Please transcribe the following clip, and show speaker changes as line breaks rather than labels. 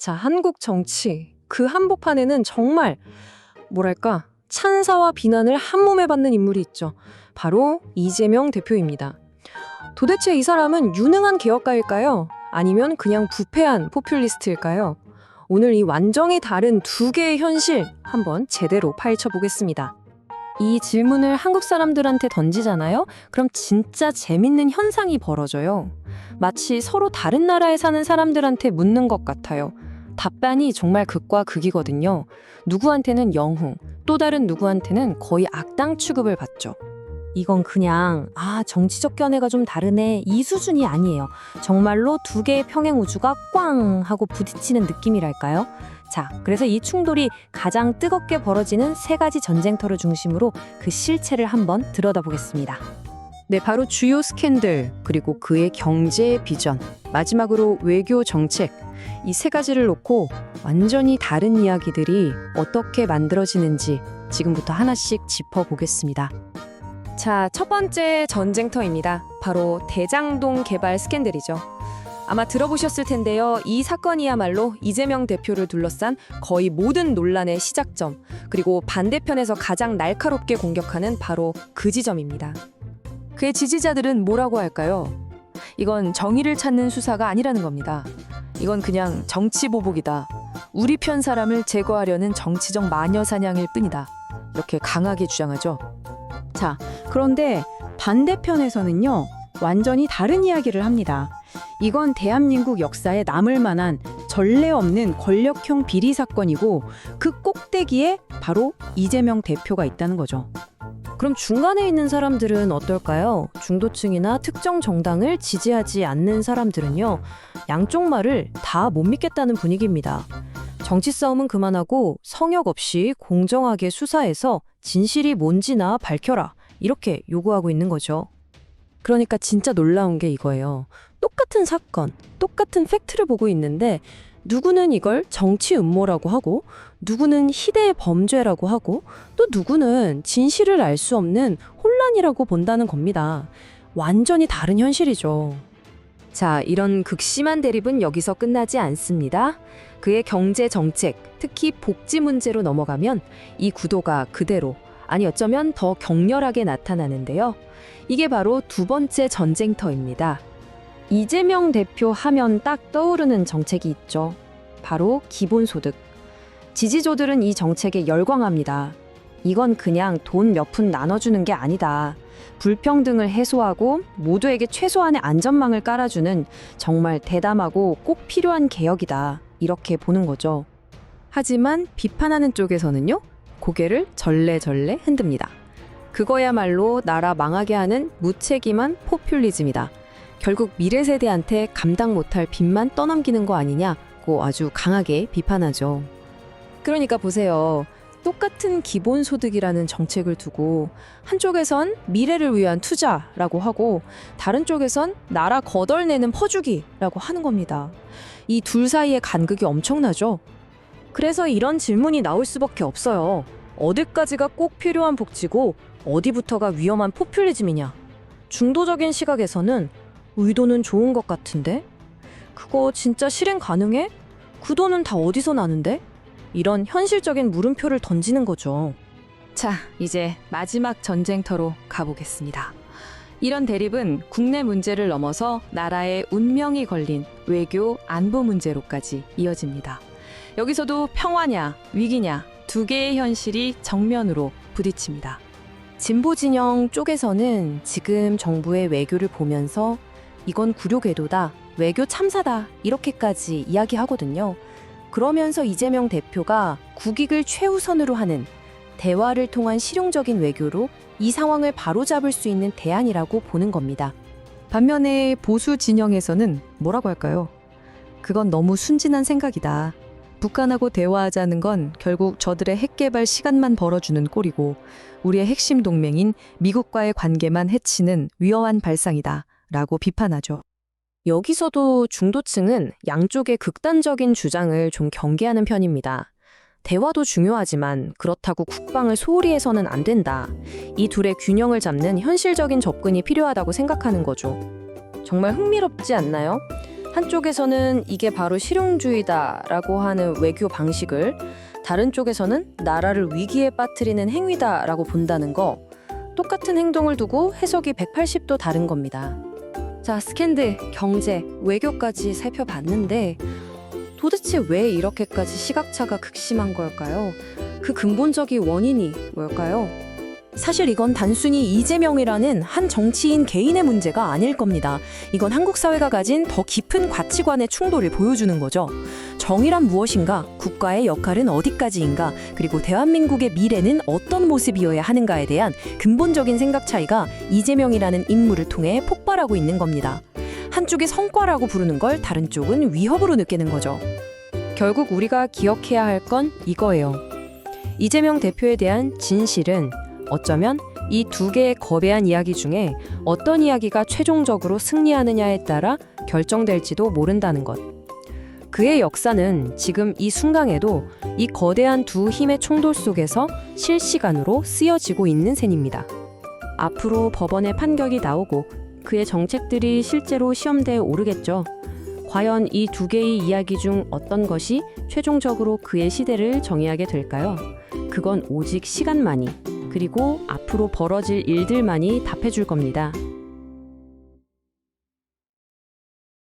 자, 한국 정치. 그 한복판에는 정말 뭐랄까 찬사와 비난을 한 몸에 받는 인물이 있죠. 바로 이재명 대표입니다. 도대체 이 사람은 유능한 개혁가일까요? 아니면 그냥 부패한 포퓰리스트일까요? 오늘 이 완전히 다른 두 개의 현실 한번 제대로 파헤쳐 보겠습니다. 이 질문을 한국 사람들한테 던지잖아요? 그럼 진짜 재밌는 현상이 벌어져요. 마치 서로 다른 나라에 사는 사람들한테 묻는 것 같아요. 답변이 정말 극과 극이거든요. 누구한테는 영웅, 또 다른 누구한테는 거의 악당 취급을 받죠. 이건 그냥 정치적 견해가 좀 다르네 이 수준이 아니에요. 정말로 두 개의 평행 우주가 꽝 하고 부딪히는 느낌이랄까요? 자, 그래서 이 충돌이 가장 뜨겁게 벌어지는 세 가지 전쟁터를 중심으로 그 실체를 한번 들여다보겠습니다. 네, 바로 주요 스캔들, 그리고 그의 경제 비전, 마지막으로 외교 정책, 이 세 가지를 놓고 완전히 다른 이야기들이 어떻게 만들어지는지 지금부터 하나씩 짚어보겠습니다. 자, 첫 번째 전쟁터입니다. 바로 대장동 개발 스캔들이죠. 아마 들어보셨을 텐데요. 이 사건이야말로 이재명 대표를 둘러싼 거의 모든 논란의 시작점, 그리고 반대편에서 가장 날카롭게 공격하는 바로 그 지점입니다. 그의 지지자들은 뭐라고 할까요? 이건 정의를 찾는 수사가 아니라는 겁니다. 이건 그냥 정치 보복이다. 우리 편 사람을 제거하려는 정치적 마녀 사냥일 뿐이다. 이렇게 강하게 주장하죠. 자, 그런데 반대편에서는요, 완전히 다른 이야기를 합니다. 이건 대한민국 역사에 남을 만한 전례 없는 권력형 비리 사건이고 그 꼭대기에 바로 이재명 대표가 있다는 거죠. 그럼 중간에 있는 사람들은 어떨까요? 중도층이나 특정 정당을 지지하지 않는 사람들은요, 양쪽 말을 다 못 믿겠다는 분위기입니다. 정치 싸움은 그만하고 성역 없이 공정하게 수사해서 진실이 뭔지나 밝혀라, 이렇게 요구하고 있는 거죠. 그러니까 진짜 놀라운 게 이거예요. 똑같은 사건, 똑같은 팩트를 보고 있는데 누구는 이걸 정치 음모라고 하고, 누구는 희대의 범죄라고 하고, 또 누구는 진실을 알 수 없는 혼란이라고 본다는 겁니다. 완전히 다른 현실이죠. 자, 이런 극심한 대립은 여기서 끝나지 않습니다. 그의 경제 정책, 특히 복지 문제로 넘어가면 이 구도가 그대로, 아니 어쩌면 더 격렬하게 나타나는데요. 이게 바로 두 번째 전쟁터입니다. 이재명 대표 하면 딱 떠오르는 정책이 있죠. 바로 기본소득. 지지조들은 이 정책에 열광합니다. 이건 그냥 돈 몇 푼 나눠주는 게 아니다. 불평등을 해소하고 모두에게 최소한의 안전망을 깔아주는 정말 대담하고 꼭 필요한 개혁이다. 이렇게 보는 거죠. 하지만 비판하는 쪽에서는요, 고개를 절레절레 흔듭니다. 그거야말로 나라 망하게 하는 무책임한 포퓰리즘이다. 결국 미래 세대한테 감당 못할 빚만 떠넘기는 거 아니냐고 아주 강하게 비판하죠. 그러니까 보세요. 똑같은 기본소득이라는 정책을 두고 한쪽에선 미래를 위한 투자라고 하고 다른 쪽에선 나라 거덜내는 퍼주기라고 하는 겁니다. 이 둘 사이의 간극이 엄청나죠. 그래서 이런 질문이 나올 수밖에 없어요. 어디까지가 꼭 필요한 복지고 어디부터가 위험한 포퓰리즘이냐. 중도적인 시각에서는 의도는 좋은 것 같은데? 그거 진짜 실행 가능해? 그 돈은 다 어디서 나는데? 이런 현실적인 물음표를 던지는 거죠. 자, 이제 마지막 전쟁터로 가보겠습니다. 이런 대립은 국내 문제를 넘어서 나라의 운명이 걸린 외교 안보 문제로까지 이어집니다. 여기서도 평화냐 위기냐 두 개의 현실이 정면으로 부딪힙니다. 진보 진영 쪽에서는 지금 정부의 외교를 보면서 이건 구려궤도다, 외교 참사다 이렇게까지 이야기하거든요. 그러면서 이재명 대표가 국익을 최우선으로 하는 대화를 통한 실용적인 외교로 이 상황을 바로잡을 수 있는 대안이라고 보는 겁니다. 반면에 보수 진영에서는 뭐라고 할까요? 그건 너무 순진한 생각이다. 북한하고 대화하자는 건 결국 저들의 핵 개발 시간만 벌어주는 꼴이고 우리의 핵심 동맹인 미국과의 관계만 해치는 위험한 발상이다 라고 비판하죠. 여기서도 중도층은 양쪽의 극단적인 주장을 좀 경계하는 편입니다. 대화도 중요하지만 그렇다고 국방을 소홀히 해서는 안 된다. 이 둘의 균형을 잡는 현실적인 접근이 필요하다고 생각하는 거죠. 정말 흥미롭지 않나요? 한쪽에서는 이게 바로 실용주의다라고 하는 외교 방식을, 다른 쪽에서는 나라를 위기에 빠뜨리는 행위다라고 본다는 거, 똑같은 행동을 두고 해석이 180도 다른 겁니다. 자, 스캔들, 경제, 외교까지 살펴봤는데 도대체 왜 이렇게까지 시각차가 극심한 걸까요? 그 근본적인 원인이 뭘까요? 사실 이건 단순히 이재명이라는 한 정치인 개인의 문제가 아닐 겁니다. 이건 한국 사회가 가진 더 깊은 가치관의 충돌을 보여주는 거죠. 정의란 무엇인가? 국가의 역할은 어디까지인가? 그리고 대한민국의 미래는 어떤 모습이어야 하는가에 대한 근본적인 생각 차이가 이재명이라는 인물을 통해 폭발하고 있는 겁니다. 한쪽이 성과라고 부르는 걸 다른 쪽은 위협으로 느끼는 거죠. 결국 우리가 기억해야 할 건 이거예요. 이재명 대표에 대한 진실은 어쩌면 이 두 개의 거대한 이야기 중에 어떤 이야기가 최종적으로 승리하느냐에 따라 결정될지도 모른다는 것. 그의 역사는 지금 이 순간에도 이 거대한 두 힘의 충돌 속에서 실시간으로 쓰여지고 있는 셈입니다. 앞으로 법원의 판결이 나오고 그의 정책들이 실제로 시험대에 오르겠죠. 과연 이 두 개의 이야기 중 어떤 것이 최종적으로 그의 시대를 정의하게 될까요? 그건 오직 시간만이, 그리고 앞으로 벌어질 일들만이 답해줄 겁니다.